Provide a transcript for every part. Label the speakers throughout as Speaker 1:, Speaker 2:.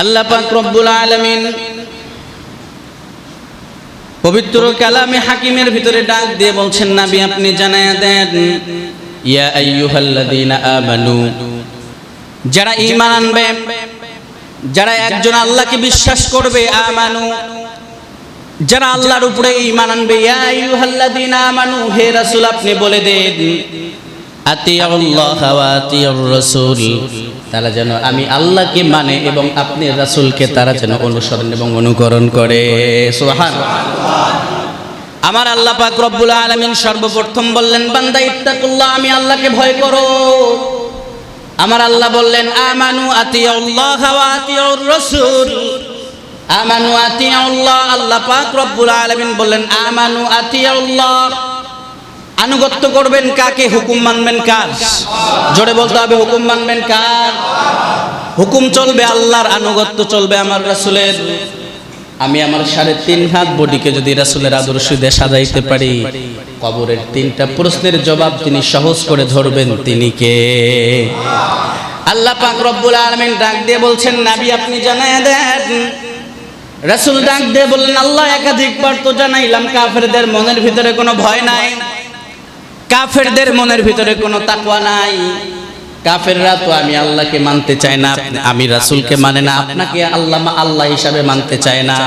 Speaker 1: আল্লাহ পাক রব্বুল আলামিন পবিত্র কালামে হাকিমের ভিতরে ডাক দিয়ে বলছেন, নবী আপনি জানায়া দেন, ইয়া আইয়ুহাল্লাযীনা আমানু, যারা ঈমান আনবে, যারা একজন আল্লাহকে বিশ্বাস করবে, আমানু, যারা আল্লাহর উপরে ঈমান আনবে, ইয়া আইয়ুহাল্লাযীনা আমানু, হে রাসূল আপনি বলে দেন, আতিউল্লাহ ওয়া আতিউর রাসূল, তারা যেন আমি আল্লাহকে মানে এবং আপনি রাসূলকে তারা যেন অনুসরণ এবং অনুকরণ করে। সুবহানাল্লাহ। আমার আল্লাহ পাক রব্বুল আলামিন সর্বপ্রথম বললেন, বান্দা ইত্তাকুল্লাহ, আমি আল্লাহকে ভয় করো। আমার আল্লাহ বললেন, আমানু আতিউল্লাহ ওয়া আতিউর রাসূল, আমানু আতিউল্লাহ। আল্লাহ পাক রব্বুল আলামিন বললেন, আমানু আতিউল্লাহ, আনুগত্য করবেন কাকে? হুকুম মানবেন কার? জোরে বলতে হবে, হুকুম মানবেন কার? হুকুম চলবে আল্লাহর, আনুগত্য চলবে আমার রাসূলের। আমি আমার 3.5 হাত বডিকে যদি রাসূলের আদর্শ দিয়ে সাজাইতে পারি, কবরের 3টা প্রশ্নের জবাব তিনি সহজ করে ধরবেন, তিনি কে? আল্লাহ পাক রব্বুল আলামিন ডাক দিয়ে বলছেন, নবী আপনি জানায়া দেন। রাসূল ডাক দিয়ে বললেন, আল্লাহ একাধিকবার তো জানাইলাম, কাফেরদের মনের ভিতরে কোনো ভয় নাই, কাফেরদের মনের ভিতরে কোনো তাকওয়া নাই। কাফেররা তো আমি আল্লাহকে মানতে চায় না, আমি রাসূলকে মানে না, আপনাকে আল্লাহ হিসাবে মানতে চায় না।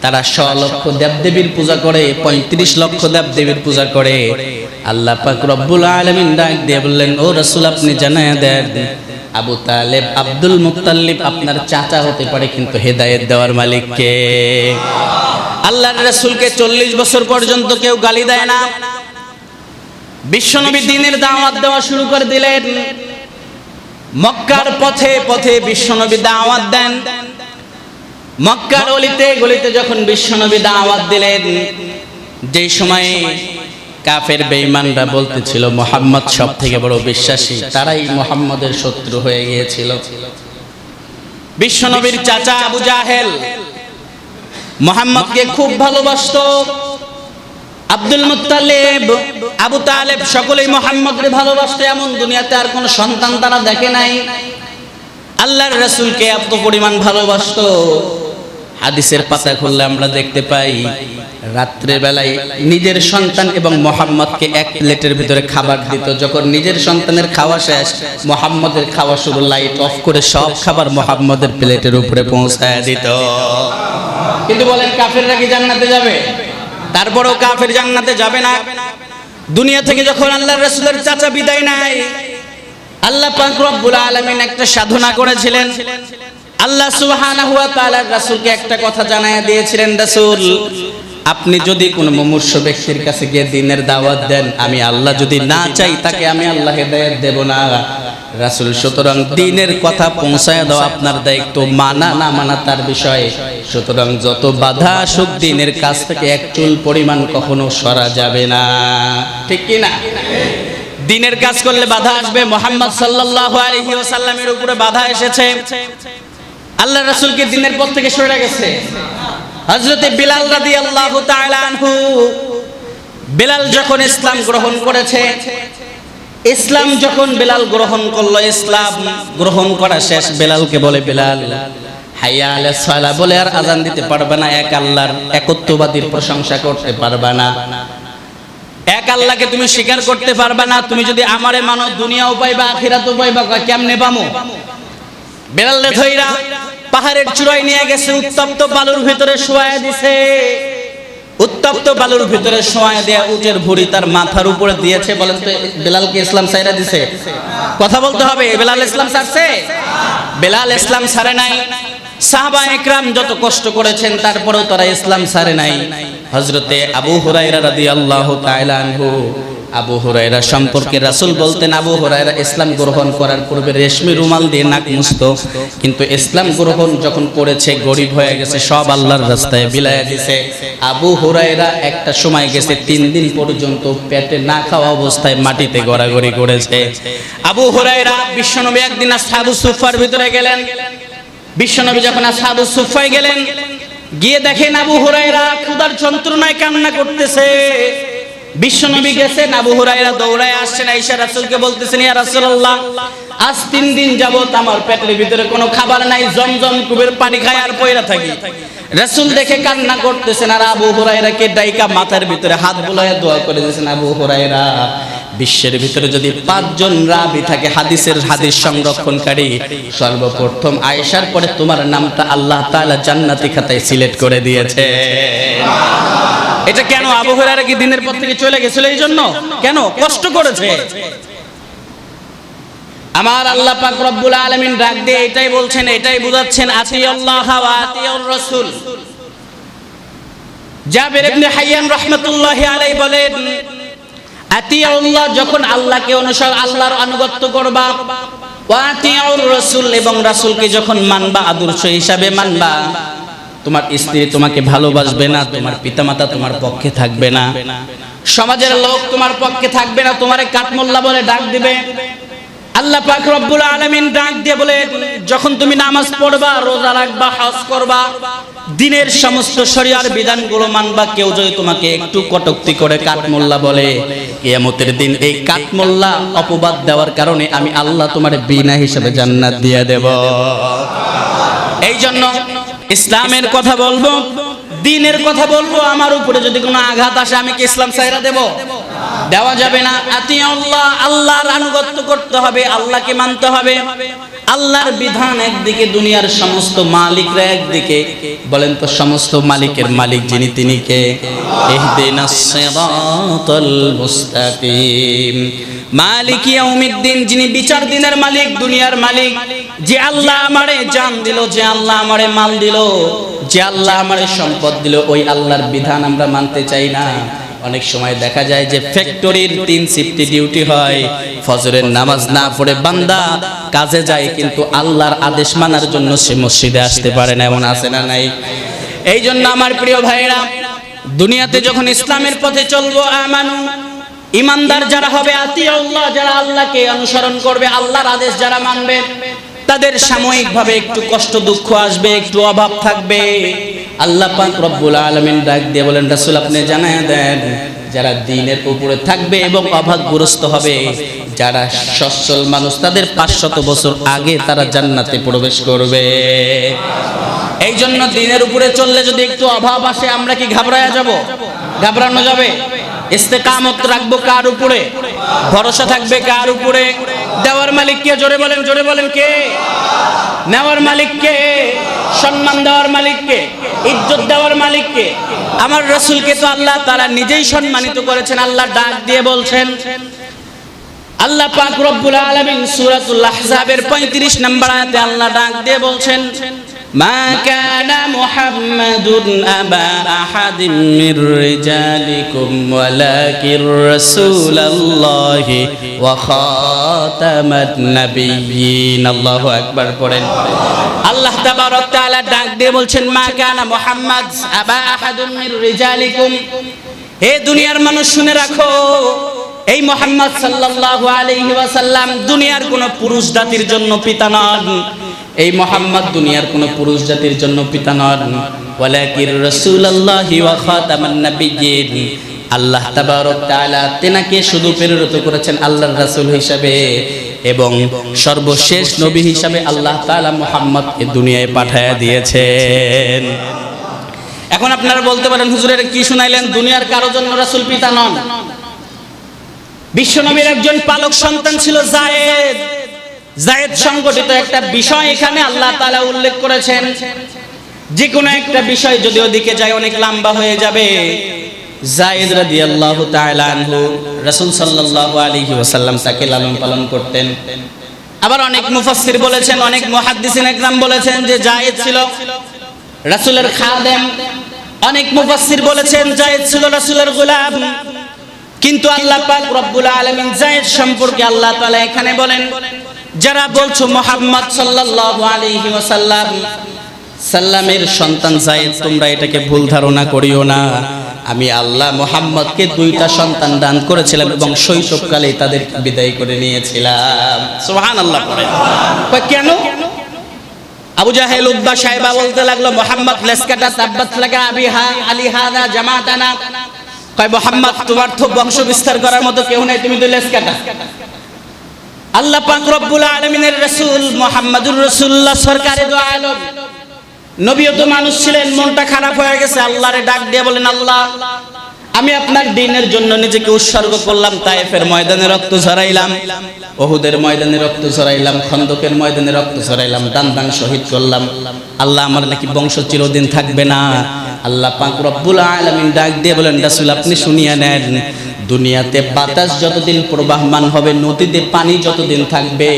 Speaker 1: তারা 100 লক্ষ দেবদেবীর পূজা করে, 35 লক্ষ দেবদেবীর পূজা করে। আল্লাহ পাক রব্বুল আলামিন ডাক দিয়ে বললেন, ও রাসূল আপনি জানায়া দেন, আবু তালেব, আব্দুল মুত্তালিব আপনার চাচা হতে পারে, কিন্তু হেদায়েত দেওয়ার মালিক কে? আল্লাহর রাসূলকে 40 বছর পর্যন্ত কেউ গালি দেয় না। বিশ্বনবী দ্বীনের দাওয়াত দেওয়া শুরু করে দিলেন। মক্কার পথে পথে বিশ্বনবী দাওয়াত দেন। মক্কার অলিতে গলিতে যখন বিশ্বনবী দাওয়াত দিলেন, যেই সময়ে কাফের বেঈমানরা বলতেছিল মুহাম্মদ সবথেকে বড় বিশ্বাসী, তারাই মুহাম্মদের শত্রু হয়ে গিয়েছিল। বিশ্বনবীর চাচা আবু জাহেল মুহাম্মদকে খুব ভালোবাসতো। আব্দুল মুত্তালিব, আবু তালেব সকলেই মুহাম্মদকে ভালোবাসতো। এমন দুনিয়াতে আর কোন সন্তান তারা দেখে নাই আল্লাহর রাসূলকে এত পরিমাণ ভালোবাসতো। হাদিসের পাতা খুললে আমরা দেখতে পাই, রাত্রে বেলায় নিজের সন্তান এবং মুহাম্মদকে এক প্লেটের ভিতরে খাবার দিত। যখন নিজের সন্তানের খাওয়া শেষ, মুহাম্মদের খাওয়া শুরু, লাইট অফ করে সব খাবার মুহাম্মদের প্লেটের উপরে পৌঁছায় দিত। কিন্তু বলেন, কাফেররা কি জান্নাতে যাবে? তারপরেও কাফের জান্নাতে যাবে না। দুনিয়া থেকে যখন আল্লাহর রাসূলের চাচা বিদায় নেয়, আল্লাহ পাক রব্বুল আলামিন একটা সাধনা করেছিলেন। আল্লাহ সুবহানাহু ওয়া তাআলা রাসূলকে একটা কথা জানায়া দিয়েছিলেন, রাসূল আপনি যদি কোনো মুমূর্ষ ব্যক্তির কাছে গিয়ে দ্বীনের দাওয়াত দেন, আমি আল্লাহ যদি না চাই তাকে আমি আল্লাহ হেদায়েত দেব না। রাসূল সুতরাং দ্বীনের কথা পৌঁছায় দাও আপনার দায়িত্ব, মানা না মানা তার বিষয়। সুতরাং যত বাধা আসুক দ্বীনের কাছ থেকে এক চুল পরিমাণ কখনো সরা যাবে না, ঠিক কি না? দ্বীনের কাজ করলে বাধা আসবে। মুহাম্মদ সাল্লাল্লাহু আলাইহি ওয়াসাল্লামের উপরে বাধা এসেছে, আল্লাহ রাসূলকে দ্বীনের পথ থেকে সরে গেছে। হযরতে বিলাল রাদিয়াল্লাহু তাআলা আনহু, বিলাল যখন ইসলাম গ্রহণ করেছে, ইসলাম যখন বিলাল গ্রহণ করলো, ইসলাম গ্রহণ করা শেষ, বিলালকে বলে, বিলাল হাইয়া আলাস সালাহ বলে আর আজান দিতে পারবে না, এক আল্লাহর একত্ববাদীর প্রশংসা করতে পারবে না, এক আল্লাহকে তুমি স্বীকার করতে পারবে না। তুমি যদি আমারে মানো, দুনিয়াও পাইবা আখিরাতও পাইবা। কেমনে পামো? বিলালে ধইরা পাহাড়ের চূড়ায় নিয়ে গেছে, উত্তপ্ত বালুর ভিতরে শোয়ায় দিছে। উত্তপ্ত বালুর ভিতরে শোয়ায় দেয়া উটের ভুঁড়ি তার মাথার উপরে দিয়েছে। বলেন তো, বেলালকে ইসলাম ছাইরা দিছে? কথা বলতে হবে, বেলাল ইসলাম ছাড়ছে? বেলাল ইসলাম ছাড়ে নাই। সাহাবা একরাম যত কষ্ট করেছেন, তারপরেও তারা ইসলাম ছাড়ে নাই। হযরতে আবু হুরায়রা রাদিয়াল্লাহু তাআলা আনহু, আবু হুরায়রা সম্পর্কে রাসূল বলতেন, আবু হুরায়রা ইসলাম গ্রহণ করার পূর্বে রেশমি রুমাল দিয়ে নাক মুছতো, কিন্তু ইসলাম গ্রহণ যখন করেছে, গরিব হয়ে গেছে, সব আল্লাহর রাস্তায় বিলায়া দিয়েছে। আবু হুরায়রা একটা সময় গেছে 3 দিন পর্যন্ত পেটে না খাওয়া অবস্থায় মাটিতে গড়াগড়ি করেছে। আবু হুরায়রা, বিশ্বনবী একদিন আসহাবুস সুফফার ভিতরে গেলেন। বিশ্বনবী যখন আসহাবুস সুফফায় গেলেন, গিয়ে দেখেন আবু হুরায়রা ক্ষুধার যন্ত্রণায় কান্না করতেছে। বিশ্বনবী গেছেন, আবু হুরায়রা দৌড়ায় আসছেন, আয়েশা রাসূলকে বলতেছেন, ইয়া রাসূলুল্লাহ, আজ 3 দিন যাবত আমার পেটের ভিতরে কোনো খাবার নাই, জমজম কুবের পানি খাই আর পয়রা থাকি। রাসূল দেখে কান্না করতেছেন, আর আবু হুরায়রাকে ডাইকা মাথার ভিতরে হাত বুলাইয়া দোয়া করে দিয়েছেন, আবু হুরায়রা, বিশ্বের ভিতরে যদি 5 জন রাবী থাকে হাদিস সংরক্ষণকারী, সর্বপ্রথম আয়েশার পরে তোমার নামটা আল্লাহ তাআলা জান্নাতি খাতায় সিলেক্ট করে দিয়েছে। এটা কেন? আবু হুরায়রা কি দিনের পথ থেকে চলে গেছিল এই জন্য? কেন? কষ্ট করেছে। আমার আল্লাহ পাক রব্বুল আলামিন ডাক দিয়ে এটাই বলছেন, এটাই বুঝাচ্ছেন, আতিউল্লাহ ওয়া আতিউর রাসূল। জাবির ইবনে হাইয়ান রাহমাতুল্লাহি আলাইহি বলেন, আতিউল্লাহ যখন আল্লাহকে আল্লাহর আনুগত্য করবা, ওয়া আতিউর রাসূল এবং রাসূলকে যখন মানবা, আদর্শ হিসাবে মানবা, তোমার স্ত্রী তোমাকে ভালোবাসবে না, তোমার পিতামাতা তোমার পক্ষে থাকবে না, সমাজের লোক তোমার পক্ষে থাকবে না, তোমারে কাঠমোল্লা বলে ডাক দিবে। আল্লাহ পাক রব্বুল আলামিন ডাক দিয়ে বলে, যখন তুমি নামাজ পড়বা, রোজা রাখবা, হজ করবা, দ্বীনের সমস্ত শরিয়ার বিধানগুলো মানবা, কেউ যদি তোমাকে একটু কটূক্তি করে কাঠমোল্লা বলে, কিয়ামতের দিন এই কাঠমোল্লা অপবাদ দেওয়ার কারণে আমি আল্লাহ তোমার বিনা হিসাবে জান্নাত দিয়ে দেব। এই জন্য ইসলামের কথা বলবো, দ্বীনের কথা বলবো, আমার উপরে যদি কোনো আঘাত আসে আমি কি ইসলাম ছাইরা দেব? দেওয়া যাবে না। আতিউল্লাহ, আল্লাহর আনুগত্য করতে হবে, আল্লাহকে মানতে হবে। আল্লাহর বিধান একদিকে, দুনিয়ার সমস্ত মালিকরা একদিকে। বলেন তো সমস্ত মালিকের মালিক যিনি, তিনি কে? ইহদিনাস সিরাতাল মুস্তাকিম। মালিক ইয়াউমিদ্দিন, যিনি বিচার দিনের মালিক, দুনিয়ার মালিক। যে আল্লাহ আমারে জান দিল, যে আল্লাহ আমারে মাল দিল, যে আল্লাহ আমারে সম্পদ দিল, ওই আল্লাহর বিধান আমরা মানতে চাই না। অনেক সময় দেখা যায় যে ফ্যাক্টরির 3 শিফটে ডিউটি হয়, ফজরের নামাজ না পড়ে বান্দা কাজে যায়, কিন্তু আল্লাহর আদেশ মানার জন্য সে মসজিদে আসতে পারে না, এমন আছে না নাই? এই জন্য আমার প্রিয় ভাইরা, দুনিয়াতে যখন ইসলামের পথে চলবো, আমানু, ইমানদার যারা হবে, আতিউল্লাহ, যারা আল্লাহকে অনুসরণ করবে, আল্লাহর আদেশ যারা মানবে, তাদের সাময়িকভাবে একটু কষ্ট দুঃখ আসবে, একটু অভাব থাকবে। আল্লাহ পাক রব্বুল আলামিন ডাক দিয়ে বলেন, রাসূল আপনি জানায়া দেন, যারা দ্বীনের উপরে থাকবে এবং অভাবগ্রস্ত হবে, যারা সচ্ছল মানুষ, তাদের 500 বছর আগে তারা জান্নাতে প্রবেশ করবে। এই জন্য দ্বীনের উপরে চললে যদি একটু অভাব আসে, আমরা কি ঘাবড়ায়া যাব? ঘাবড়ানো যাবে? ইস্তেকামত রাখবো কার উপরে? ভরসা থাকবে কার উপরে? দেওয়ার মালিক কে? জোরে বলেন, জোরে বলেন, কে? নেওয়ার মালিক কে? সম্মান দেওয়ার মালিক কে? ইজ্জত দেওয়ার মালিক কে? আমার রাসূলকে তো আল্লাহ তাআলা নিজেই সম্মানিত করেছেন। আল্লাহ ডাক দিয়ে বলছেন, আল্লাহ পাক রব্বুল আলামিন সূরাতুল আহজাবের 35 নম্বর আয়াতে আল্লাহ ডাক দিয়ে বলছেন, মা কানা মুহাম্মাদুন আবা আহাদিম মির রিজালিকুম ওয়ালাকির রাসূলুল্লাহি ওয়া খাতামান নাবিয়্যিন। আল্লাহু আকবার পড়েন। আল্লাহ তাবারক তাআলা ডাক দিয়ে বলছেন, মা কানা মুহাম্মাদ আবা আহাদিম মির রিজালিকুম। হে দুনিয়ার মানুষ শুনে রাখো, এই মুহাম্মদ সাল্লাল্লাহু আলাইহি ওয়াসাল্লাম দুনিয়ার কোন পুরুষ জাতির জন্য পিতা নন। এই মুহাম্মদ দুনিয়ার কোন পুরুষ জাতির জন্য পিতা নন। ওয়ালাকির রাসূলুল্লাহি ওয়া খাতামান নাবিয়্যিন। আল্লাহ তাবারক তাআলা তেনাকে শুধু প্রেরিত করেছেন আল্লাহর রাসূল হিসাবে, এবং সর্বশেষ নবী হিসাবে আল্লাহ তাআলা মুহাম্মদকে দুনিয়ায় পাঠায়া দিয়েছেন। এখন আপনারা বলতে পারেন, হুজুরের কি শুনাইলেন? দুনিয়ার কারো জন্য রাসূল পিতা নন। বিশ্বনবীর একজন পালক সন্তান ছিল যায়েদ। যায়েদ সংগঠিত একটা বিষয় এখানে আল্লাহ তাআলা উল্লেখ করেছেন। যে কোনো একটা বিষয় যদি ওদিকে যায় অনেক লম্বা হয়ে যাবে। যায়েদ রাদিয়াল্লাহু তাআলা আনহু, রাসূল সাল্লাল্লাহু আলাইহি ওয়াসাল্লাম তাকে লালন পালন করতেন। আবার অনেক মুফাসসির বলেছেন, অনেক মুহাদ্দিসিন একরাম বলেছেন যে যায়েদ ছিল রাসূলের খাদেম। অনেক মুফাসসির বলেছেন যায়েদ ছিল রাসূলের গোলাম। কিন্তু আল্লাহ পাক রব্বুল আলামিন যায়েদ সম্পর্কে আল্লাহ তাআলা এখানে বলেন, যারা বলছো মুহাম্মদ সাল্লাল্লাহু আলাইহি ওয়াসাল্লাম সাল্লামের সন্তান যায়েদ, তোমরা এটাকে ভুল ধারণা করিও না। আমি আল্লাহ মুহাম্মদকে 2টা সন্তান দান করেছিলাম এবং শৈশবকালে তাদের বিদায় করে নিয়েছিলাম। সুবহানাল্লাহ পড়েন। কেন? আবু জাহেল উদ্বা সাহেবা বলতে লাগলো, মুহাম্মদ লেসকাটা তাব্বাত লাকা আবিহা আলিহাদা জামাতানা। কয় মুহাম্মদ তোমার তো বংশ বিস্তার করার মতো কেউ নাই, তুমি তো লেজ কাটা। আল্লাহ পাক রব্বুল আলামিনের রাসূল মুহাম্মদুর রাসূলুল্লাহ সরকারে দো আলম নবীও তো মানুষ ছিলেন, মনটা খারাপ হয়ে গেছে, আল্লাহরে ডাক দিয়ে বলেন, আল্লাহ আমি আপনার দ্বীনের জন্য নিজেকে উৎসর্গ করলাম, তায়েফের ময়দানে রক্ত ঝরাইলাম, উহুদের ময়দানে রক্ত ঝরাইলাম, খন্দকের ময়দানে রক্ত ঝরাইলাম, দান দান শহীদ করলাম। আল্লাহ আমার নাকি বংশ চিরদিন থাকবে না। আল্লাহ পাক রব্বুল আলামিন ডাক দিয়ে বলেন, রাসূল আপনি শুনিয়া নেন, দুনিয়াতে বাতাস যতদিন প্রবাহমান হবে, নদীতে পানি যতদিন থাকবে,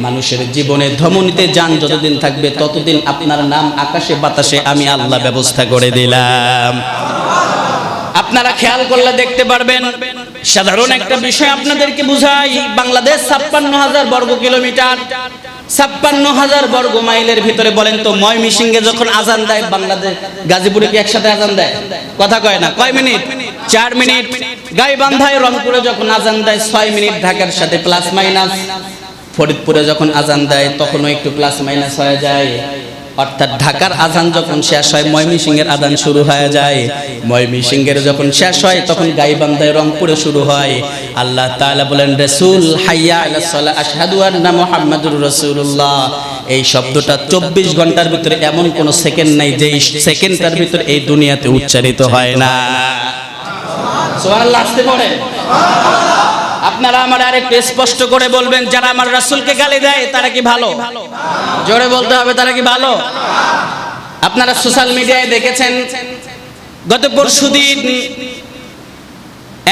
Speaker 1: মানুষের জীবনে ধমনীতে যান যতদিন থাকবে, ততদিন আপনার নাম আকাশে বাতাসে আমি আল্লাহ ব্যবস্থা করে দিলাম। আপনারা খেয়াল করলে দেখতে পারবেন, সাধারণ একটা বিষয় আপনাদেরকে বুঝাই। বাংলাদেশ ৫৬,০০০ বর্গ কিলোমিটার, ৫৬,০০০ বর্গ মাইলের ভিতরে বলেন তো ময়মনসিংহে যখন আজান দেয়, বাংলাদেশ গাজীপুরে কি একসাথে আজান দেয়? কথা কয় না, কয় মিনিট? ৪ মিনিট। গাইবান্ধায় রংপুরে যখন আজান দেয় ৬ মিনিট, ঢাকার সাথে প্লাস মাইনাস। ফরিদপুরে যখন আজান দেয় তখনও একটু প্লাস মাইনাস হয়ে যায়। অর্থাৎ ঢাকার আজান যখন শেষ হয় ময়মনসিংহের আজান শুরু হয়ে যায়, ময়মনসিংহের যখন শেষ হয় তখন গাইবান্ধায় রংপুরে শুরু হয়। আল্লাহ তাআলা বলেন, রাসূল হাইয়া আলাস সালাহ আশহাদু আন্না মুহাম্মাদুর রাসূলুল্লাহ, এই শব্দটা ২৪ ঘন্টার ভিতরে এমন কোন সেকেন্ড নাই যে সেকেন্ডটার ভিতরে এই দুনিয়াতে উচ্চারিত হয় না। সুবহানাল্লাহ আসতে পড়ে। আপনারা আমার আরেকটু স্পষ্ট করে বলবেন, যারা আমার রাসূলকে গালি দেয় তারা কি ভালো? জোরে বলতে হবে, তারা কি ভালো? আপনারা সোশ্যাল মিডিয়ায় দেখেছেন, গত পরশুদিন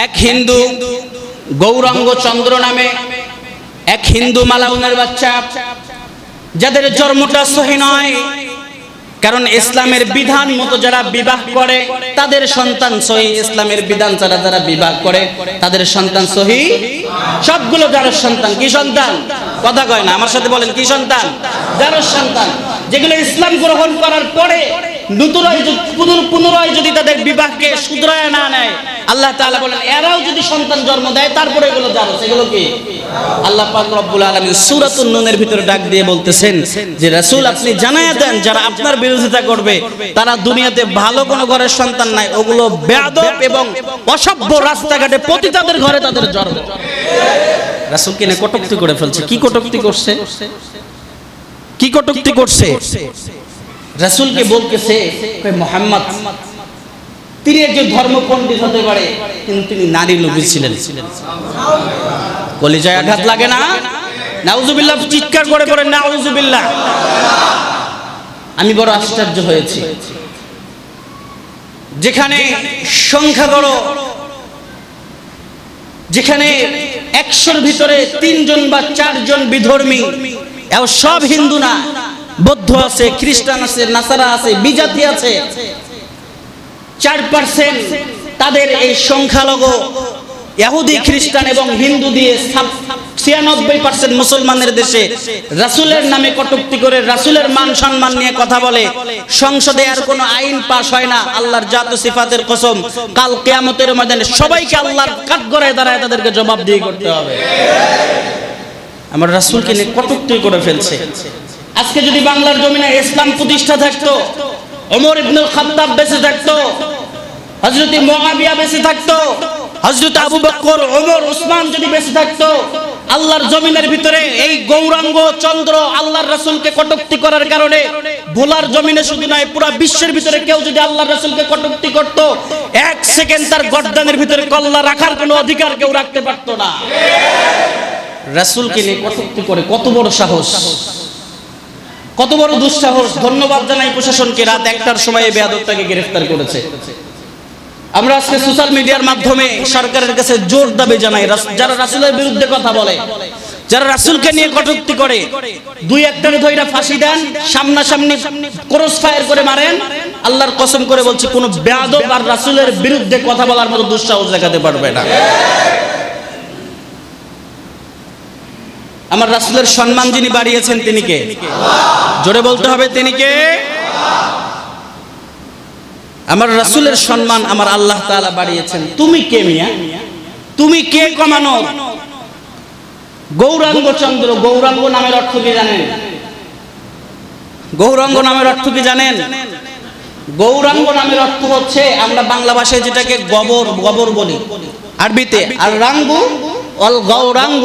Speaker 1: এক হিন্দু গৌরাঙ্গ চন্দ্র নামে এক হিন্দু মালাউনের বাচ্চা, যাদের জন্মটা সহি নয়, কারণ ইসলামের বিধান মতো যারা বিবাহ করে তাদের সন্তান সহি, ইসলামের বিধান ছাড়া যারা বিবাহ করে তাদের সন্তান সহি। সবগুলো যারা সন্তান, কি সন্তান? কথা কয় না, আমার সাথে বলেন, কি সন্তান? যারা সন্তান, যেগুলো ইসলাম গ্রহণ করার পরে পুনরায় যদি তাদের বিবাহকে শুধরায় না নেয়, আল্লাহ তাআলা বলেন এরাও যদি সন্তান জন্ম দেয় তারপরে এগুলো যারা, সেগুলো কি? আল্লাহ পাক রব্বুল আলামিন সূরাতুন নূনের ভিতরে ডাক দিয়ে বলতেছেন যে রাসূল আপনি জানায়া দেন, যারা আপনার বিরোধিতা করবে তারা দুনিয়াতে ভালো কোনো ঘরের সন্তান নাই, ওগুলো বেয়াদব এবং অসভ্য, রাস্তাঘাটে পতিতাদের ঘরে তাদের জন্ম। রাসূলকে নিয়ে কটূক্তি করে ফেলছে। কি কটূক্তি করছে? কি কটূক্তি করছে? রাসূলকে বলতেছে, মুহাম্মদ তিনি একজন ধর্ম পণ্ডিত হতে পারে কিন্তু তিনি নারী লোভী ছিলেন। কলিজায় আঘাত লাগে না? নাউজুবিল্লাহ চিৎকার করে পড়েন, নাউজুবিল্লাহ। আমি বড় আশ্চর্য হয়েছি, যেখানে সংখ্যা বড়, যেখানে ১০০-র ভিতরে ৩ জন বা ৪ জন বিধর্মী, এও সব হিন্দু না, বৌদ্ধ আছে, খ্রিস্টান আছে, নাসারা আছে, বিজাতি আছে, 4% তাদের এই সংখ্যালঘু ইহুদি, খ্রিস্টান এবং হিন্দু দিয়ে 96% মুসলমানের দেশে রাসূলের নামে কটূক্তি করে, রাসূলের মান সম্মান নিয়ে কথা বলে। সংসদে আর কোনো আইন পাস হয় না। আল্লাহর জাত ও সিফাতের কসম, কাল কিয়ামতের ময়দানে সবাইকে আল্লাহর কাঠগড়ায় দাঁড়ায় তাদেরকে জবাবদিহি করতে হবে। আমার রাসূলকে নিয়ে কটূক্তি করে ফেলছে। আজকে যদি বাংলার জমিনে ইসলাম প্রতিষ্ঠা থাকতো, ওমর ইবনুল খাত্তাব বেঁচে থাকতো, হযরত মুআবিয়া বেঁচে থাকতো, হযরত আবু বকর, ওমর, উসমান যদি বেঁচে থাকতো, আল্লাহর জমিনের ভিতরে এই গৌরাঙ্গ চন্দ্র আল্লাহর রাসূলকে কটূক্তি করার কারণে ভোলার জমিনে শুধু নয় পুরো বিশ্বের ভিতরে কেউ যদি আল্লাহর রাসূলকে কটূক্তি করত, 1 সেকেন্ড তার গর্দানের ভিতরে কল্লা রাখার কোনো অধিকার কেউ রাখতে পারতো না। রাসূলকে নিয়ে কটূক্তি করে কত বড় সাহস, কত বড় দুঃসাহস। ধন্যবাদ জানাই প্রশাসনকে, রাত 1টার সময় এই বেয়াদবটাকে গ্রেফতার করেছে। আমরা আজকে সোশ্যাল মিডিয়ার মাধ্যমে সরকারের কাছে জোর দাবি জানাই, যারা রাসূলের বিরুদ্ধে কথা বলে, যারা রাসূলকে নিয়ে কটূক্তি করে, 2-1টারে ধইরা ফাঁসি দেন, সামনাসামনি ক্রস ফায়ার করে মারেন। আল্লাহর কসম করে বলছি, কোন বেয়াদব আর রাসূলের বিরুদ্ধে কথা বলার মতো দুঃসাহস দেখাতে পারবে না। আমার রাসূলের সম্মান যিনি বাড়িয়েছেন তিনি কে? জোরে বলতে হবে, তিনি কে? আমার রাসূলের সম্মান আমার আল্লাহ তাআলা বাড়িয়েছেন। তুমি কে মিয়া? তুমি কে কমানো? গৌরাঙ্গ চন্দ্র, গৌরাঙ্গ নামের অর্থ কি জানেন? গৌরাঙ্গ নামের অর্থ কি জানেন? গৌরাঙ্গ নামের অর্থ হচ্ছে আমরা বাংলা ভাষায় যেটাকে গোবর গোবর বলি, আরবিতে আর রাঙ্গু অল গৌরাঙ্গ।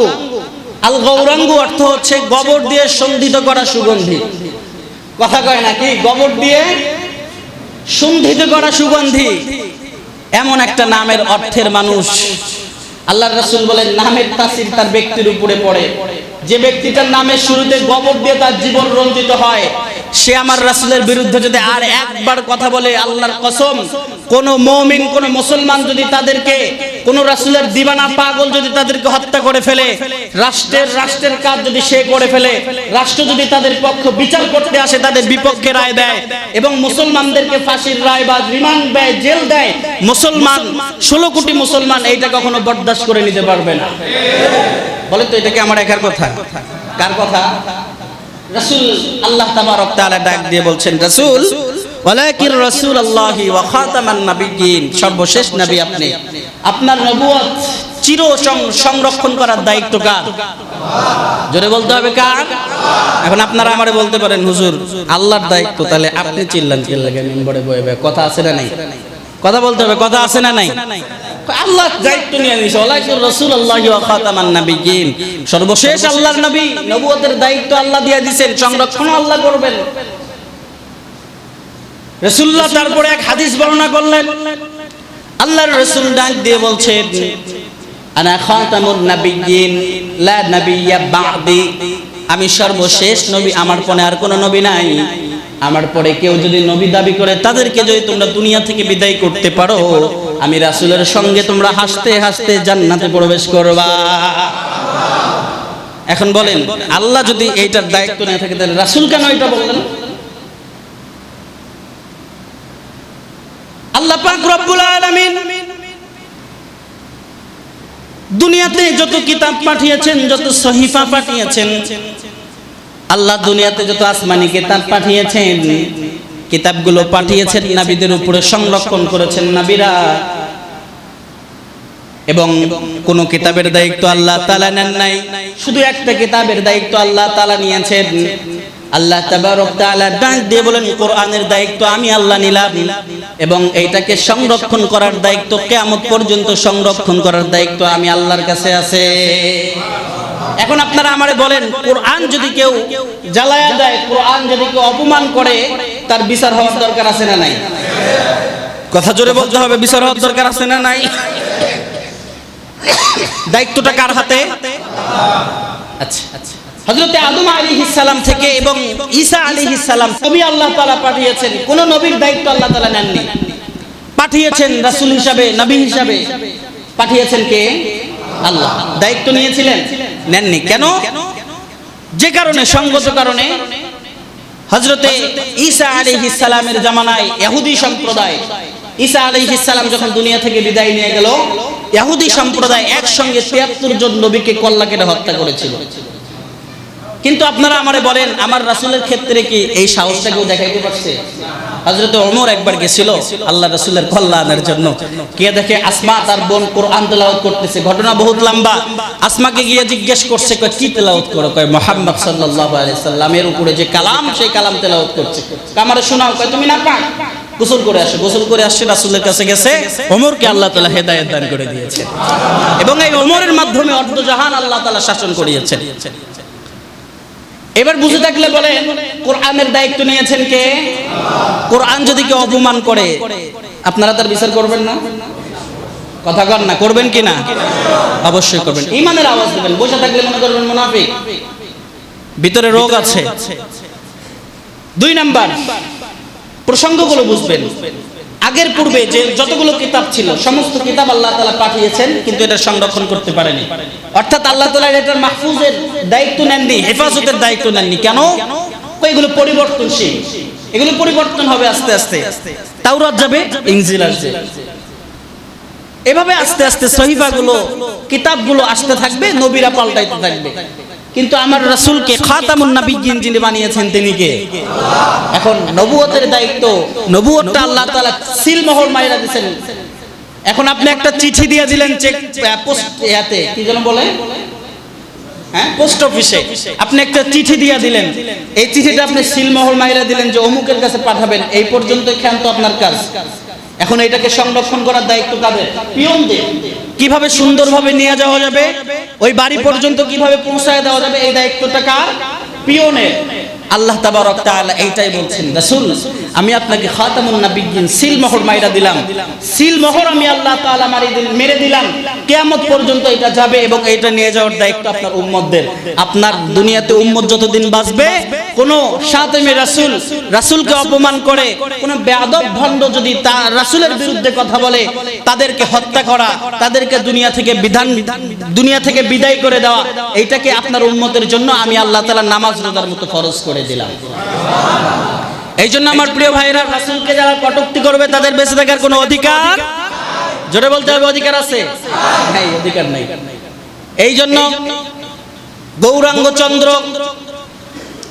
Speaker 1: আল গৌরাঙ্গ অর্থ হচ্ছে গোবর দিয়ে সন্ধিত করা সুগন্ধি। কথা কয় নাকি? গোবর দিয়ে সন্ধিত করা সুগন্ধি, এমন একটা নামের অর্থের মানুষ। আল্লাহর রাসূল বলেন নামের তাসির তার ব্যক্তির উপরে পড়ে। যে ব্যক্তিটার নামের শুরুতে গোবর দিয়ে তার জীবন রঞ্জিত হয়, সে আমার রাসূলের বিরুদ্ধে যদি আর একবার কথা বলে, আল্লাহর কসম, কোন মুমিন কোন মুসলমান যদি তাদেরকে, কোন রাসূলের দিওয়ানা পাগল যদি তাদেরকে হত্যা করে ফেলে, রাষ্ট্রের কাজ যদি সে করে ফেলে, রাষ্ট্র যদি তাদের পক্ষ বিচার করতে আসে, তাদের বিপক্ষে রায় দেয় এবং মুসলমানদেরকে ফাঁসির রায় বা রিমান্ড দেয়, জেল দেয়, মুসলমান 16 কোটি মুসলমান এইটা কখনো বরদাস্ত করে নিতে পারবে না। বলে তো এটা কি আমার একার কথা? কার কথা? রাসূল আল্লাহ তাবারক তাআলা ডাক দিয়ে বলছেন, রাসূল ওয়ালাকির রাসূলুল্লাহি ওয়া খাতামান নাবিয়্যিন, সর্বশেষ নবী আপনি। আপনার নবুয়ত চির সংরক্ষণ করার দায়িত্ব কার? জোরে বলতে হবে কার? এখন আপনারা আমারে বলতে পারেন হুজুর আল্লাহর দায়িত্ব, তাহলে আপনি চিল্লান চিল্লাকে মিম্বরে বয়ে বয়ে, কথা আছে না নাই? কথা বলতে হবে, কথা আছে না নাই? আল্লাহ দায়িত্ব নিয়ে নিয়েছে, ওয়ালাকির রাসূলুল্লাহি ওয়া খাতামান নাবিয়্যিন, সর্বশেষ আল্লাহর নবী, নবুয়তের দায়িত্ব আল্লাহ দিয়ে দিবেন, সংরক্ষণ আল্লাহ করবেন। রাসূলুল্লাহ তারপরে এক হাদিস বর্ণনা করলেন, আল্লাহর রাসূল ডাক দিয়ে বলছেন, আনা খাতামুন নাবিয়্যিন লা নাবিয়্যা বা'দি, আমি সর্বশেষ নবী, আমার পরে আর কোনো নবী নাই। আমার পরে কেউ যদি নবী দাবি করে, তাদেরকে যদি তোমরা দুনিয়া থেকে বিদায় করতে পারো, আমি রাসূলের সঙ্গে তোমরা হাসতে হাসতে জান্নাতে প্রবেশ করবা। এখন বলেন, আল্লাহ যদি এইটার দায়িত্ব নিয়ে থাকে, তাহলে রাসূল কেন এটা বললেন? আল্লাহ পাক রব্বুল আলামিন দুনিয়াতে যত কিতাব পাঠিয়েছেন, যত সহিফা পাঠিয়েছেন, আল্লাহ দুনিয়াতে যত আসমানি কিতাব পাঠিয়েছেন, কিতাবগুলো পাঠিয়েছেন নবীদের উপরে, সংরক্ষণ করেছেন নবীরা। এবং কোন কিতাবের দায়িত্ব আল্লাহ তাআলা নেন নাই, শুধু একটা কিতাবের দায়িত্ব আল্লাহ তাআলা নিয়েছেন। আল্লাহ তাবারক তাআলা ডাক দিয়ে বলেন, কোরআনের দায়িত্ব আমি আল্লাহ নিলাম এবং এইটাকে সংরক্ষণ করার দায়িত্ব, কিয়ামত পর্যন্ত সংরক্ষণ করার দায়িত্ব আমি আল্লাহর কাছে আছে। এখন আপনারা আমারে বলেন, কোরআন যদি কেউ জ্বালায়া দেয়, কোরআন যদি কেউ অপমান করে, তার বিচার হওয়ার দরকার আছে না নাই? কথা জোরে বলতে হবে, বিচার হওয়ার দরকার আছে না নাই? দায়িত্বটা কার হাতে? আচ্ছা, হযরত আদম আলাইহিস সালাম থেকে এবং ঈসা আলাইহিস সালাম নবী আল্লাহ তাআলা পাঠিয়েছেন, কোন নবীর দায়িত্ব আল্লাহ তাআলা নেননি। পাঠিয়েছেন রাসূল হিসাবে, নবী হিসাবে পাঠিয়েছেন কে? আল্লাহ। দায়িত্ব নিয়েছিলেন? নেননি। কেন? যে কারণে, সঙ্গত কারণে, হযরতে ঈসা আলাইহিস সালামের জামানায় ইহুদি সম্প্রদায়, ঈসা আলাইহিস সালাম যখন দুনিয়া থেকে বিদায় নিয়ে গেল, ইহুদি সম্প্রদায় একসঙ্গে ৭৩ জন নবীকে কল্লা কেটে হত্যা করেছিল। কিন্তু আপনারা আমারে বলেন, আমার রাসূলের ক্ষেত্রে কি এই সাহসটা কেউ দেখাইতে পারছে? হযরত ওমর একবার গেছিল আল্লাহ রাসূলের কল্লা আনার জন্য, গিয়ে দেখে আসমা তার বোন কোরআন তেলাওয়াত করতেছে। ঘটনা বহুত লম্বা। আসমাকে গিয়ে জিজ্ঞেস করছে, কয় কি তেলাওয়াত করো? কয় মুহাম্মদ সাল্লাল্লাহু আলাইহি সাল্লামের উপরে যে কালাম, সেই কালাম তেলাওয়াত করছে। আমারে শোনাও। কয় তুমি না পাক, গোসল করে আসো। গোসল করে আসছে, রাসূলের কাছে গেছে। ওমরকে আল্লাহ তাআলা হেদায়েত দান করে দিয়েছে এবং এই ওমরের মাধ্যমে অর্ধজাহান আল্লাহ তাআলা শাসন করিয়েছেন। এবার বুঝে থাকলে বলেন, কোরআনের দায়িত্ব নিয়েছেন কে? কোরআন যদি কেউ অপমান করে, আপনারা তার বিচার করবেন না? কথা কর না, করবেন কি না? অবশ্যই করবেন। ঈমানের আওয়াজ দিবেন। বসে থাকলে মনে করবেন মুনাফিক, ভিতরে রোগ আছে। 2 নাম্বার, প্রসঙ্গগুলো বুঝবেন। আগের পূর্বে যে যতগুলো কিতাব ছিল, সমস্ত কিতাব আল্লাহ তাআলা পাঠিয়েছেন, কিন্তু এটা সংরক্ষণ করতে পারেনি। অর্থাৎ আল্লাহ তাআলা এটার মাহফুজের দায়িত্ব নেননি, হেফাজতের দায়িত্ব নেননি। কেন? এগুলো পরিবর্তনশীল, এগুলো পরিবর্তন হবে আস্তে আস্তে। তাওরাত যাবে, ইনজিল আসবে, এভাবে আস্তে আস্তে সহিফাগুলো, কিতাবগুলো আসতে থাকবে, নবীরা পাল্টাইতে থাকবে। কিন্তু আমার রাসূলকে খাতামুন নাবিয়্যিন যিনি বানিয়েছেন, তিনি কে? এখন নবুয়তের দায়িত্ব, নবুয়তটা আল্লাহ তাআলা সিলমোহর মাইরা দিয়েছেন। এখন আপনি একটা চিঠি দিয়ে দিলেন, চেক পোস্ট ইয়াতে কি যেন বলে, হ্যাঁ, পোস্ট অফিসে আপনি একটা চিঠি দিয়ে দিলেন, এই চিঠিটা আপনি সিলমোহর মাইরা দিলেন যে অমুকের কাছে পাঠাবেন, এই পর্যন্ত ক্ষান্ত আপনার কাজ। এখন এটাকে সংরক্ষণ করার দায়িত্ব কাদের? পিয়নদের। কিভাবে সুন্দরভাবে নিয়ে যাওয়া যাবে, ওই বাড়ি পর্যন্ত কিভাবে পৌঁছায় দেওয়া যাবে, এই দায়িত্বটা কার? পিয়নের। আল্লাহ তাবারক তাআলা এইটাই বলছেন, রাসূল আমি আপনাকে খাতামুন নাবিয়্যিন সিলমোহর মাইরা দিলাম, সিলমোহর আমি আল্লাহ তাআলা মেরে দিলাম, কিয়ামত পর্যন্ত এটা যাবে এবং এটা নিয়ে যাওয়ার দায়িত্ব আপনার উম্মতদের। আপনার দুনিয়াতে উম্মত যতদিন বাঁচবে, কোন শাতিমে রাসূল, রাসূলকে অপমান করে, কোন বেয়াদব ভণ্ড যদি তার রাসূলের বিরুদ্ধে কথা বলে, তাদেরকে হত্যা করা, তাদেরকে দুনিয়া থেকে বিদায় করে দেওয়া, এইটাকে আপনার উম্মতের জন্য আমি আল্লাহ তাআলা নামাজ রোজার মতো ফরজ করে দিলাম। এই জন্য আমার প্রিয় ভাইরা, রাসূলকে যারা কটূক্তি করবে তাদের বেঁচে থাকার কোনো অধিকার, জোরে বলতে হবে, অধিকার আছে? নাই, অধিকার নাই। এই জন্য গৌরাঙ্গ চন্দ্র,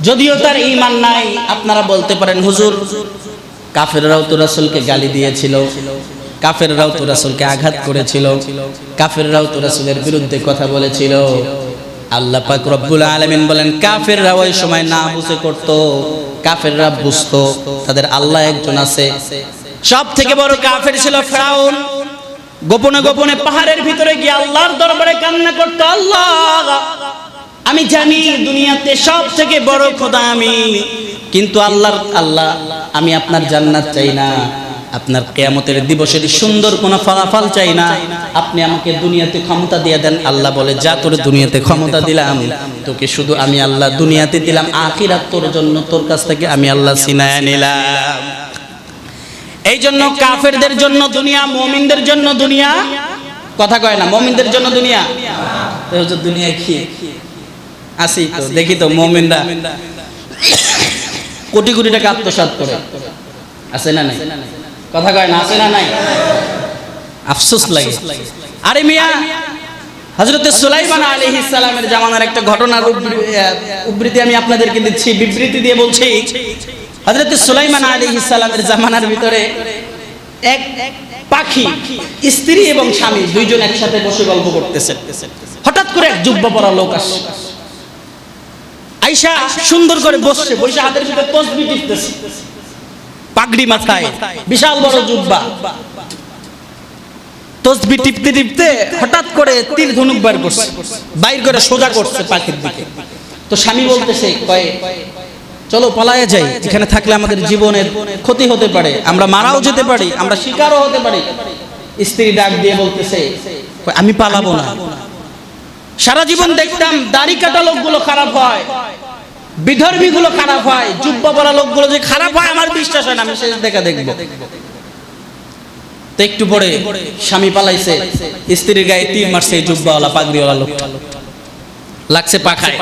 Speaker 1: যদিও তার ঈমান নাই, আপনারা বলতে পারেন হুজুর কাফেররাও তো রাসূলকে গালি দিয়েছিল, কাফেররাও তো রাসূলকে আঘাত করেছিল, কাফেররাও তো রাসূলের বিরুদ্ধে কথা বলেছিল। আল্লাহ পাক রব্বুল আলামিন বলেন, কাফেররা ওই সময় না বুঝে করত, কাফেররা বুঝতো তাদের আল্লাহ একজন আছে। সব থেকে বড় কাফের ছিল ফিরাউন। গোপনে গোপনে পাহাড়ের ভিতরে গিয়ে আল্লাহর দরবারে কান্না করতো, আল্লাহ আমি জানি দুনিয়াতে সব থেকে বড় খোদা আমি, কিন্তু আল্লাহ আমি আপনার জান্নাত চাই না, আপনার কিয়ামতের দিবসের সুন্দর কোনো ফলাফল চাই না, আপনি আমাকে দুনিয়াতে ক্ষমতা দিয়ে দেন। আল্লাহ বলে, যা তোর দুনিয়াতে ক্ষমতা দিলাম, তোকে শুধু আমি আল্লাহ দুনিয়াতে দিলাম, আখিরাত তোর জন্য, তোর কাছ থেকে আমি আল্লাহ ছিনায় নিলাম। এই জন্য কাফেরদের জন্য দুনিয়া, মুমিনদের জন্য দুনিয়া। কথা কয় না, মুমিনদের জন্য দুনিয়া। দুনিয়া কি আসি তো দেখি তো, মুমিনরা কোটি কোটি টাকা আত্মসাৎ করে, আছে না নাই? কথা কয় না, আছে না নাই? আফসোস লাগে। আরে মিয়া, হযরত সুলাইমান আলাইহিস সালামের জামানার একটা ঘটনার উদ্ধৃতি আমি আপনাদেরকে দিচ্ছি, বিবৃতি দিয়ে বলছি। হযরত সুলাইমান আলাইহিস সালামের জামানার ভিতরে এক পাখি, স্ত্রী এবং স্বামী দুইজন একসাথে বসে গল্প করতেছে। হঠাৎ করে এক জুব্বা পরা লোক আসে, আয়েশা সুন্দর করে বসে বসে হাতের ভিতরে তাসবিহ টিপতেছে, পাগড়ি মাথায়, বিশাল বড় জুব্বা, তাসবিহ টিপতে টিপতে হঠাৎ করে তীর ধনুক বের করছে, বাইর করে সোজা করছে পাখির দিকে। তো স্বামী বলতেছে, কয় চলো পালায়ে যাই, এখানে থাকলে আমাদের জীবনের ক্ষতি হতে পারে, আমরা মারাও যেতে পারি, আমরা শিকারও হতে পারি। স্ত্রী ডাক দিয়ে বলতেছে, আমি পালাবো না, সারা জীবন দেখতাম দাড়ি কাটা লোকগুলো খারাপ হয়, বিধর্মী গুলো খারাপ হয়, জুব্বা পরা লোকগুলো যে খারাপ হয় আমার বিশ্বাস হয় না, আমি শেষ দেখা দেখবো। তো একটু পরে স্বামী পালাইছে, স্ত্রীর গায়ে তীর মারছে এই জুব্বাওয়ালা পাগড়িওয়ালা লোকটা, লাগছে পাখায়,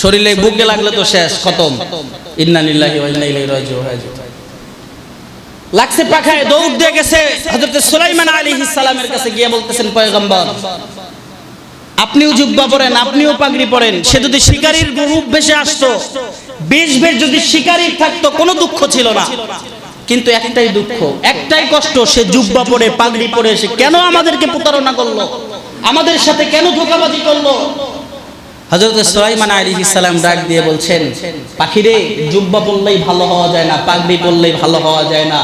Speaker 1: শরীরে বুকে লাগলে তো শেষ, খতম। ইন্না লিল্লাহি ওয়া ইন্না ইলাইহি রাজিউন। লাগছে পাখায়, দৌড় দিয়ে গেছে হযরত সুলাইমান আলাইহিস সালামের কাছে, গিয়ে বলতেছেন, পয়গম্বর আপনিও জুব্বা পরেন, আপনিও পাগড়ি পরেন, সে যদি শিকারীর রূপ বেশে আসতো, বেশ যদি শিকারী থাকতো, কোনো দুঃখ ছিল না, কিন্তু একটাই দুঃখ, একটাই কষ্ট, সে জুব্বা পরে পাগড়ি পরে সে কেন আমাদেরকে প্রতারণা করলো, আমাদের সাথে কেন ধোঁকাবাজি করলো। হযরত সুলাইমান আলাইহিস সালাম ডাক দিয়ে বলছেন, পাখিরে, জুব্বা পরলেই ভালো হওয়া যায় না, পাগড়ি পরলেই ভালো হওয়া যায় না,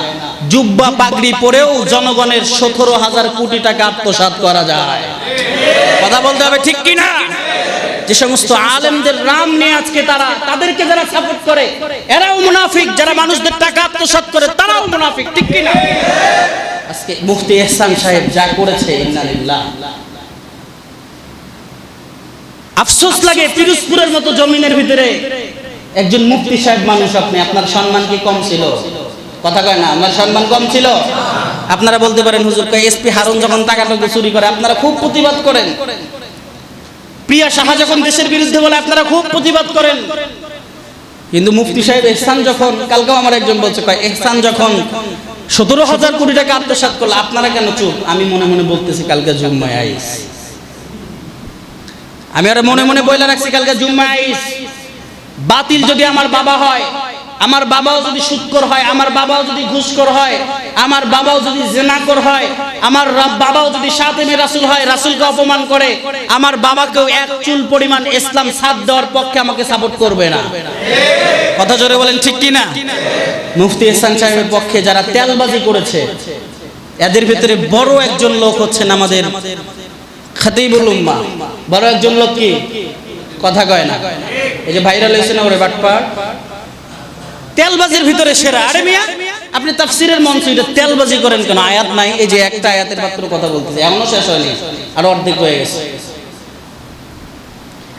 Speaker 1: জুব্বা পাগড়ি পরেও জনগণের 17,000 কোটি টাকা আত্মসাৎ করা যায়। কথা বলতে হবে, ঠিক কি না? যে সমস্ত আলেমদের নাম নিয়ে আজকে তাদেরকে যারা সাপোর্ট করে, এরাও মুনাফিক, যারা মানুষদের টাকা আত্মসাৎ করে তারাও মুনাফিক, ঠিক কি না? আজকে মুফতি ইহসান সাহেব যা করেছে, ইন্না লিল্লাহ। আফসোস লাগে, পিরোজপুরের মতো জমিনের ভিতরে একজন মুফতি সাহেব মানুষ, আপনার সম্মান কি কম ছিল? কথা কয় না, আমার সম্মান কম ছিল? আপনারা বলতে পারেন, হুজুর এসপি হারুন যখন টাকাটা চুরি করে আপনারা খুব প্রতিবাদ করেন, প্রিয়া সাহা যখন দেশের বিরুদ্ধে বলে আপনারা খুব প্রতিবাদ করেন, কিন্তু মুফতি সাহেব ইহসান যখন, কালকেও আমার একজন বলছে, ইহসান যখন 17,000 কোটি টাকা আত্মসাৎ করলো, আপনারা কেন চুপ? আমি মনে মনে বলতেছি, কালকে জুম্মায় আইস, আমি আর মনে মনে বইলা রাখছি, কালকে জুম্মায় আইস। বাতিল যদি আমার বাবা হয়, আমার বাবাও যদি সুদখোর হয়, আমার বাবাও যদি ঘুষখোর হয়, আমার বাবাও যদি জিনাখোর হয়, আমার বাবাও যদি সাতেমে রাসূল হয়, রাসূলকে অপমান করে, আমার বাবাকেও এক চুল পরিমাণ ইসলাম সাথ দেওয়ার পক্ষে আমাকে সাপোর্ট করবে না। কথা জোরে বলেন ঠিক কি না? মুফতি ইহসান সাহেবের পক্ষে যারা তেলবাজি করেছে, এদের ভিতরে বড় একজন লোক হচ্ছেন আমাদের খতিবুল উম্মাহ। বড় একজন লোক কি? কথা কয় না, এই যে ভাইরাল হয়েছে না ওরে বাটপার, তেলবাজির ভিতরে সেরা। আরে মিয়া, আপনি তাফসীরের মঞ্চ এটা তেলবাজি করেন কেন? আয়াত নাই, এই যে একটা আয়াতের মাত্র কথা বলতেছে, এমনও শেষ হয়নি, আর অর্ধেক হয়ে গেছে।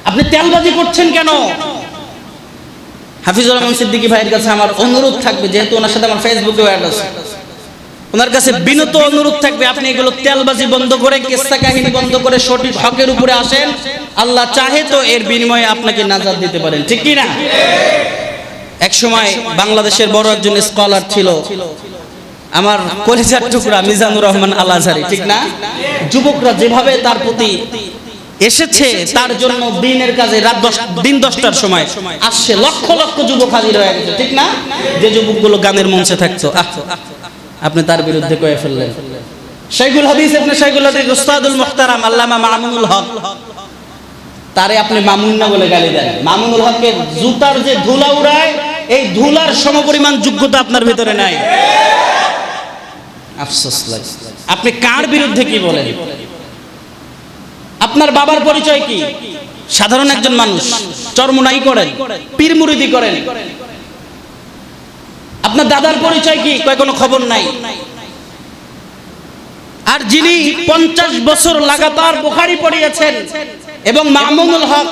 Speaker 1: আপনি তেলবাজি করছেন কেন? হাফিজুর রহমান সিদ্দিকী ভাইয়ের কাছে আমার অনুরোধ থাকবে, যেহেতু ওনার সাথে আমার ফেসবুকে অ্যাড আছে, ওনার কাছে বিনত অনুরোধ থাকবে, আপনি এগুলো তেলবাজি বন্ধ করে, কিস্সা কাহিনী বন্ধ করে সঠিক হকের উপরে আসেন। আল্লাহ চাহে তো এর বিনিময়ে আপনাকে নাজাত দিতে পারেন, ঠিক কি না? এক সময় বাংলাদেশের বড় একজন স্কলার ছিল, আমার কলিজার টুকরা মিজানুর রহমান আল আজহারি, ঠিক না? যুবকরা যেভাবে তার প্রতি এসেছে, তার জন্য দিনের কাজে রাত 10টার সময় আসছে, লক্ষ লক্ষ যুবক হাজির হয়ে গেছে, ঠিক না? যে যুবকগুলো গানের মঞ্চে থাকতো, আপনি তার বিরুদ্ধে কয়ে ফেললেন। শাইখুল হাদিস আপনি শাইখুল হাদিস উস্তাদুল মুহতারাম আল্লামা মামুনুল হক, তারে আপনি মামুন না বলে গালি দেন। মামুনুল হকের জুতার যে ধুলা উড়ায়, এই ধুলার সমপরিমাণ যোগ্যতা আপনার ভিতরে নাই। আফসোস লাগে। আপনি কার বিরুদ্ধে কি বলেন? আপনার বাবার পরিচয় কি? সাধারণ একজন মানুষ, চরমুনাই করেন, পীর মুরিদি করেন। আপনার দাদার পরিচয় কি? কয় কোনো খবর নাই। আর যিনি 50 বছর লাগাতার বুখারী পড়িয়েছেন এবং মামুনুল হক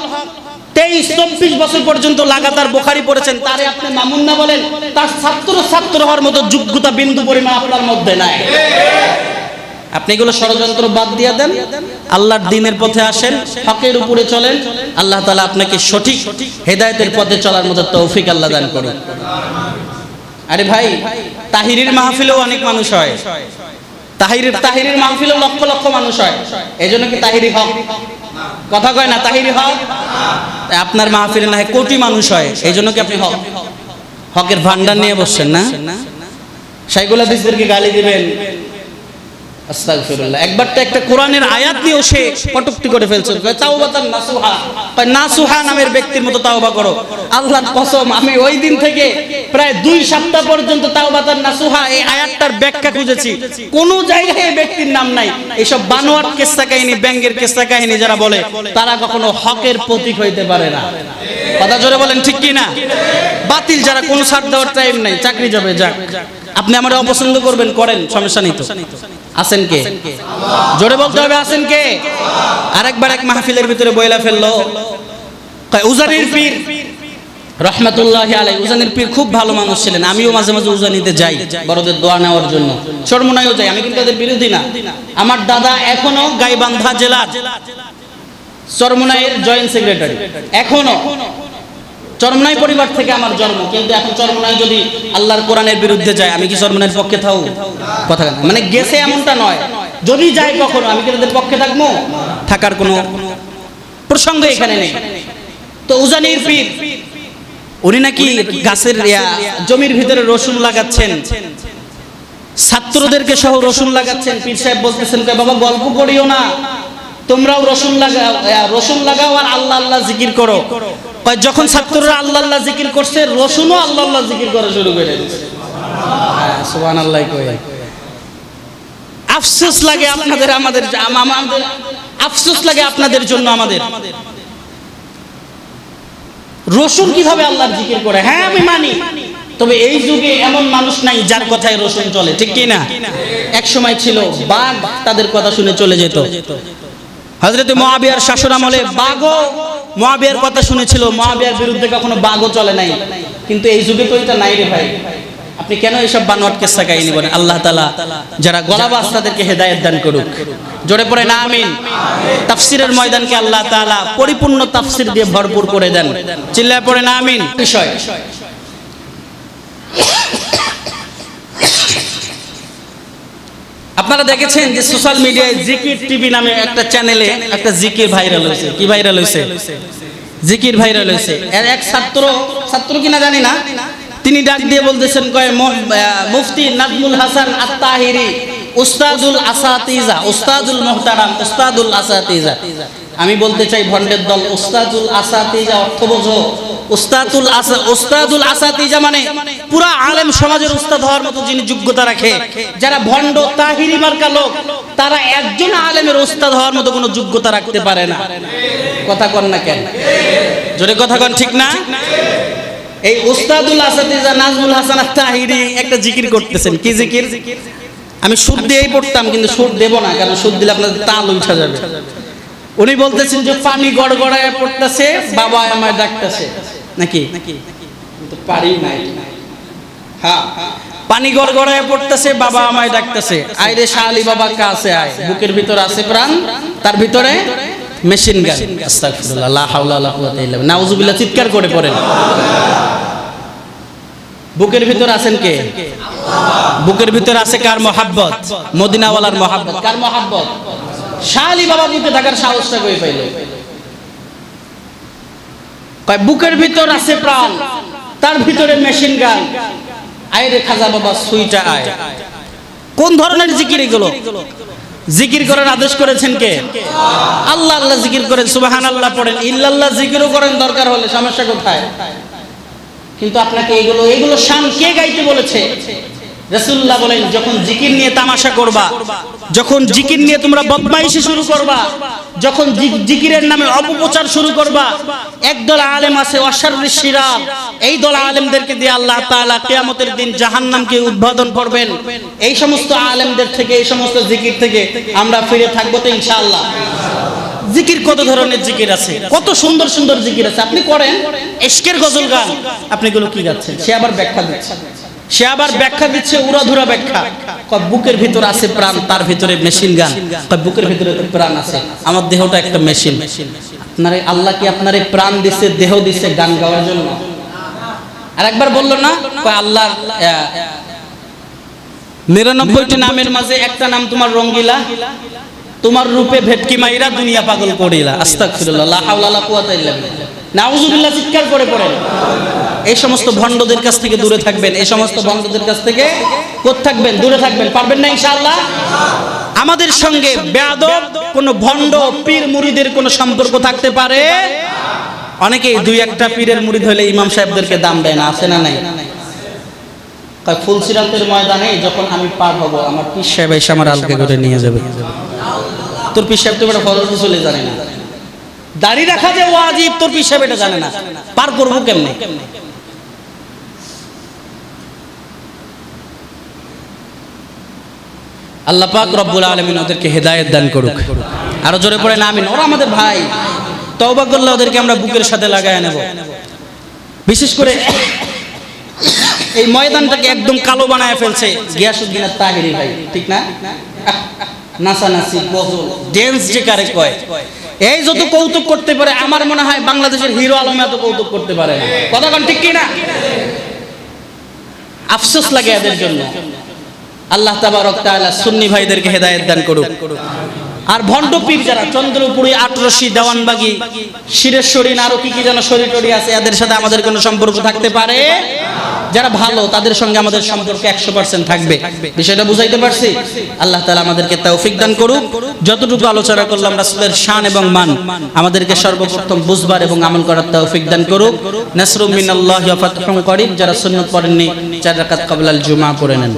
Speaker 1: 23-24 বছর পর্যন্ত লাগাতার বুখারী পড়েছেন, তারে আপনি মামুন না বলেন? তার ছাত্র হওয়ার মতো যোগ্যতা বিন্দু পরিমাণ আপনার মধ্যে নাই। আপনি এগুলো ষড়যন্ত্র বাদ দিয়ে দেন, আল্লাহর দ্বীনের পথে আসেন, হকের উপরে চলেন। আল্লাহ তাআলা আপনাকে সঠিক হেদায়েতের পথে চলার মতো তৌফিক আল্লাহ দান করুন। আরে ভাই, তাহিরির মাহফিলেও অনেক মানুষ হয়, তাহিরির মাহফিলেও লক্ষ লক্ষ মানুষ হয়, এজন্য কি তাহিরি হক? কথা কয় না, তাহিরি হক। আপনার মাহফিলে না হয় কোটি মানুষ হয়, এজন্য কি আপনি হকের ভান্ডার নিয়ে বসছেন না? শাইখুল হাদিসদেরকে গালি দিবেন, আস্তাগফিরুল্লাহ। একবার তো একটা কোরআনের আয়াত নিয়েও সে কটূক্তি করে ফেলছে, তাওবাতান নাসুহা, নাসুহা নামের ব্যক্তির মতো তাওবা করো। আল্লাহর কসম, আমি ওই দিন থেকে প্রায় 2 সপ্তাহ পর্যন্ত তাওবাতান নাসুহা এই আয়াতটার ব্যাখ্যা খুঁজেছি, কোন জায়গায় এই ব্যক্তির নাম নাই। এইসব বানোয়াট কিস্সা কাহিনী, ব্যাঙ্গের কিস্সা কাহিনী যারা বলে, তারা কখনো হকের প্রতীক হইতে পারে না। কথা জোরে বলেন ঠিক কি না? বাতিল যারা, কোনো ছাড় দেওয়ার টাইম নাই, চাকরি যাবে যাক। আপনি আমার অপছন্দ করবেন, করেন, সমস্যা নেই তো। আছেন কে? জোরে বলতে হবে, আছেন কে? আরেকবার এক মাহফিলের ভিতরে বইলা ফেললো, উজানির পীর রহমাতুল্লাহি আলাইহি। উজানির পীর খুব ভালো মানুষ ছিলেন, আমিও মাঝে মাঝে উজানিতে যাই বড়দের দোয়া নেওয়ার জন্য, চরমুনাইও যাই, আমি কিন্তু তাদের বিরোধী না। আমার দাদা এখনো গাইবান্ধা জেলার চরমুনাইয়ের জয়েন্ট সেক্রেটারি, এখনো চরমুনাই পরিবার থেকে আমার জন্ম, কিন্তু এখন চরমুনাই যদি আল্লাহর কোরআনের বিরুদ্ধে যায়, আমি কি চরমুনাইয়ের পক্ষে থাকবো? কথা মানে গেছে এমনটা নয়, যদি যায় কখনো আমি কি তাদের পক্ষে থাকবো? থাকার কোনো প্রসঙ্গ এখানে নেই। তো উজানির পীর, উনি নাকি গাছের জমির ভিতরে রসুন লাগাচ্ছেন, ছাত্রদেরকে সহ রসুন লাগাচ্ছেন। পীর সাহেব বলতেছেন, বাবা গল্প করিও না, তোমরাও রসুন লাগাও আর আল্লাহ আল্লাহ জিকির করো। যখন ছাত্ররা আল্লাহ আল্লাহ জিকির করছে, রসুনও আল্লাহ আল্লাহ জিকির করা শুরু করে দিয়েছে। সুবহানাল্লাহ কই। আফসোস লাগে আপনাদের, আমাদের আফসোস লাগে আপনাদের জন্য। আমাদের রসুন কিভাবে আল্লাহর জিকির করে? হ্যাঁ আমি মানি, তবে এই যুগে এমন মানুষ নাই যার কথায় রসুন চলে, ঠিক কি না? এক সময় ছিল বাঘ তাদের কথা শুনে চলে যেত। হযরত মুআবিয়ার শাসন আমলে বাঘও মুআবিয়ার কথা শুনেছিল, মুআবিয়ার বিরুদ্ধে কখনো বাঘও চলে নাই। কিন্তু এই যুগে তো এটা নাই রে ভাই। আপনি কেন এসব বানোয়াট কিস্সা কাহিনী বলেন? আল্লাহ তাআলা যারা গলাবাজ তাদেরকে হেদায়েত দান করুক। জোরে পড়েন আমিন। তাফসীরের ময়দানকে আল্লাহ তাআলা পরিপূর্ণ তাফসীর দিয়ে ভরপুর করে দেন, চিল্লায় পড়েন আমিন। বিষয় আপনারা দেখেছেন যে সোশ্যাল মিডিয়ায় জিকির টিভি নামে একটা চ্যানেলে একটা জিকির ভাইরাল হয়েছে। কি ভাইরাল হয়েছে? জিকির ভাইরাল হয়েছে। এক ছাত্র কিনা জানি না, তিনি ডাক দিয়ে বলতেছেন, কয় মুফতি নাজমুল হাসান আত-তাহিরি উস্তাদুল আসাতিজা, উস্তাদুল মুহতারাম, উস্তাদুল আসাতিজা। আমি বলতে চাই ভণ্ডের দল, উস্তাদুল আসাতিজা অর্থ বোঝো। উস্তাদুল আসাতিজা মানে পুরা আলেম সমাজের উস্তাদ হওয়ার মতো যিনি যোগ্যতা রাখে। যারা ভণ্ড তাহিরি মার্কা লোক, তারা একজন আলেমের উস্তাদ হওয়ার মতো কোনো যোগ্যতা রাখতে পারে না। কথা কন না কেন? জোরে কথা কন, ঠিক না? এই উস্তাদুল আসাতিজা নাজমুল হাসান তাহিরি একটা জিকির করতেছেন। কি জিকির? আমি সুর দিয়েই পড়তাম, কিন্তু সুর দেব না, কারণ সুর দিলে আপনাদের তাল উঠা যাবে। উনি বলতেছেন যে পানি গড়গড়ায় পড়তেছে, বাবা আমায় ডাকতেছে, নাকি? কিন্তু পারি নাই। হ্যাঁ, পানি গড়গড়ায় পড়তেছে, বাবা আমায় ডাকতেছে, আয় রে শাহ আলী বাবা কাছে আয়, বুকের ভিতর আছে প্রাণ, তার ভিতরে মেশিন গান। আস্তাগফিরুল্লাহ, লা হাওলা ওয়ালা কুওয়াতা ইল্লা বিল্লাহ, নাউযুবিল্লাহ, চিৎকার করে পড়েন। বুকের ভিতর আছেন কে? বুকের ভিতর আছে কার মহাব্বত? মদিনাওয়ালার মহাব্বত। কার মহাব্বত? শাহ আলী বাবা বুকে থাকার সাহসটা কই পাইল? কয় বুকের ভিতর আছে প্রাণ, তার ভিতরে মেশিন গান, আয় রে খাজা বাবা সুইটা আয়। কোন ধরনের জিকির এগুলো? জিকির করার আদেশ করেছেন কে? আল্লাহ। আল্লাহ জিকির করেন, সুবহানাল্লাহ পড়েন, ইল্লাল্লাহ জিকিরও করেন দরকার হলে, সমস্যা কোথায়? কিন্তু আপনাকে এগুলো শান কে গাইতে বলেছে? রাসূলুল্লাহ বলেন, যখন জিকির নিয়ে তামাশা করবা, যখন জিকির নিয়ে তোমরা বদমাইশি শুরু করবা, যখন জিকিরের নামে অপপ্রচার শুরু করবা, একদল আলেম আছে অশাররিশ শিরাব, এই দল আলেমদেরকে দিয়ে আল্লাহ তাআলা কিয়ামতের দিন জাহান্নামকে উদ্বোধন করবেন। এই সমস্ত আলেমদের থেকে, এই সমস্ত জিকির থেকে আমরা ফিরে থাকবো তো ইনশাআল্লাহ। জিকির কত ধরনের জিকির আছে, কত সুন্দর সুন্দর জিকির আছে। আপনি করেন ইশকের গজল গান, আপনি এগুলো কি গাচ্ছেন? সে আবার ব্যাখ্যা দিচ্ছে, উড়াধুরা ব্যাখ্যা। বুকের ভিতর আছে প্রাণ, তার ভিতরে মেশিন গান। বুকের ভিতরে তো প্রাণ আছে, আমার দেহটা একটা মেশিন। আপনারে আল্লাহ কি আপনারে প্রাণ দিচ্ছে, দেহ দিচ্ছে গান গাওয়ার জন্য? আর একবার বললো না, আল্লাহ 99টি নামের মাঝে একটা নাম তোমার রঙ্গিলা, তোমার রূপে ভেটকি মাইরা দুনিয়া পাগল করিলা। আস্তাগফিরুল্লাহ, লা হাওলা ওয়ালা কুওয়াতা ইল্লা বিল্লাহ, নাউযুবিল্লাহ, চিৎকার করে পড়েন। এই সমস্ত ভণ্ডদের কাছ থেকে দূরে থাকবেন, এই সমস্ত ভণ্ডদের কাছ থেকে কোথা থাকবেন? দূরে থাকবেন। পারবেন না ইনশাআল্লাহ? আমাদের সঙ্গে বেয়াদব কোন ভণ্ড পীর মুরিদের কোন সম্পর্ক থাকতে পারে? অনেকেই দুই একটা পীরের মুরিদ হলে ইমাম সাহেবদেরকে দাম দেয় না, আছে না নাই? ফুলসিরাতের ময়দানে যখন আমি পার হব, আমার পীর সাহেব এসে আমার আলকে করে নিয়ে যাবে। তোর পীর সাহেব তো বড় ফরজ চলে জানে না, দাড়ি রাখা যে ওয়াজিব, তোর পীর সাহেব এটা জানে না, পার করবো কেমনে? আল্লাহ পাক রব্বুল আলামিন ওদেরকে হেদায়েত দান করুক। আরো জোরে পড়েন আমিন। ওরা আমাদের ভাই, তওবা করলে ওদেরকে আমরা বুকের সাথে লাগায় নেব। বিশেষ করে এই ময়দানটাকে একদম কালো বানায় ফেলছে গিয়াসউদ্দিন তাহিরি ভাই, ঠিক না? নাচানাচি, গজল, ড্যান্স যে কারে কয়, এই যত কৌতুক করতে পারে, আমার মনে হয় বাংলাদেশের হিরো আলম এত কৌতুক করতে পারে না। কথা কোন ঠিক কি না? আফসোস লাগে এদের জন্য। আল্লাহ তাবারক তাআলা সুন্নি ভাইদেরকে হেদায়েত দান করুক। আর ভণ্ড পীর যারা চন্দ্রপুরী, আটরশি, দেওয়ানবাগি, শিরেশ্বরী, আরো কি কি যেন শরীটরি আছে, এদের সাথে আমাদের কোনো সম্পর্ক থাকতে পারে? যারা ভালো তাদের সঙ্গে আমাদের সম্পর্ক 100% থাকবে। বিষয়টা বুঝাইতে পারছি? আল্লাহ তাআলা আমাদেরকে তৌফিক দান করুক। যতটুকু আলোচনা করলাম রাসূলের শান এবং মান, আমাদেরকে সর্বপ্রথম বুঝবার এবং আমল করার তৌফিক দান করুক। নাসরুম মিনাল্লাহি ওয়া ফাতহুন করিব। যারা সুন্নাত পড়েননি 4 রাকাত ক্বাবলাল জুমআ পড়ে নেন।